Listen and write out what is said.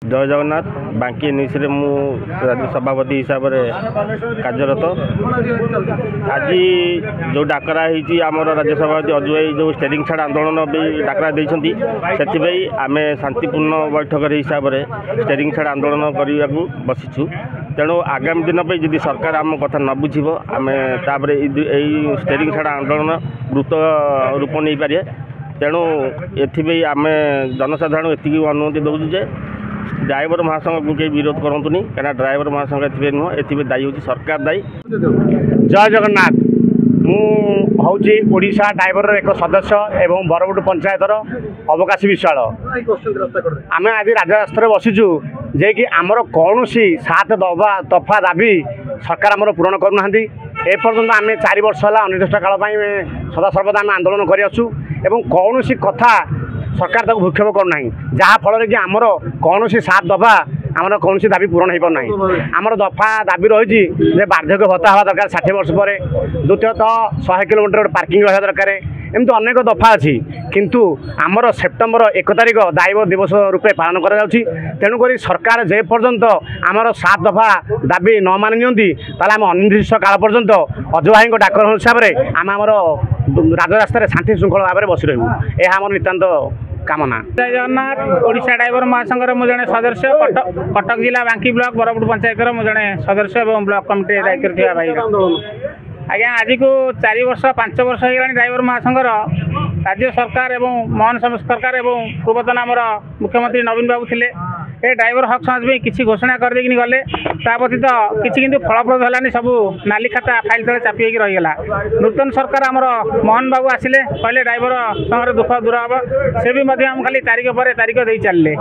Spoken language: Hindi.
जय जगन्नाथ बांकी न्यूज रे मु राज्य सभापति हिसाब से कार्यरत। आज जो डाकरा होती आम राज्य सभापति अजु भाई जो स्टेरिंग छाड़ आंदोलन भी डाकरा देती से आम शांतिपूर्ण बैठक हिसाब से स्टेरिंग छाड़ आंदोलन करने को बसीचु। तेणु आगामी दिन पर जब सरकार आम कथा न बुझे आम स्टेरिंग छाड़ आंदोलन द्रुत रूप नहीं पारे। तेणु एथि आम जनसाधारण एति अनुमति दूसु जे ड्राइवर महासंघ को कहीं विरोध करतुनि कहीं ड्राइवर महासंघ ए नुह ए दायी हूँ सरकार दायी। जय जगन्नाथ मुझे ओडिशा ड्राइवर एक सदस्य एवं बरबुट पंचायतर अवकाशी विश्वाल आम आज राजरास्ता बसीचु जे कि आमर कौन सी 7 दफा दाबी सरकार आमर पूरण करना एपर्यंत आम 4 वर्ष है अनिर्दिष्ट काल सदा सर्वदा आम आंदोलन कर कौन सी कथा सरकार तक भूक्षेप करना जहाँफल कि आमर कौन सी 7 दफा आमर कौन सी दाबी पूरण हो पारना आमर दफा दाबी रही वार्धक्य भत्ता हवा दरकार 60 वर्ष पर। द्वितीयतः 100 किलोमीटर पार्किंग रहा दरकार। एमती अनेक दफा अच्छी किंतु आमर सेप्टेम्बर 1 तारिख दायित्व दिवस रूपे पालन कर तेणुक सरकार जे पर्यंत आमर 7 दफा दाबी न मानि नियंती ताले आम अनिर्दिष्ट काल पर्यंत अजु भाई डाकर हिसाब से आम आमर राजरास्ता शांति श्रृंखला भाव में बसी रही यह आम नितांत कामना। जय जगन्नाथ ओडिशा ड्राइवर महासंघर मु जने सदस्य कटक जिला बांकी ब्लॉक बरबुट पंचायतर मु जने सदस्य और ब्लॉक कमिटी दायित्व थी भाई। आज्ञा आज को 4 वर्ष 5 वर्ष हो ड्राइवर महासंघर राज्य सरकार एवं मोहन सरकार एवं पूर्वतन आमर मुख्यमंत्री नवीन बाबू थे ए ड्राइवर हक समाज में किसी घोषणा कर देकिन गले व्यतीत किसी किंतु फलप्रद है सब नाली खाता फाइल तले चापी रहीगला। नूतन सरकार आमर मोहन बाबू आसिले कहले ड्राइवर संगे दुख दूर हम से भी खाली तारीख पर तारीख दे चलिए।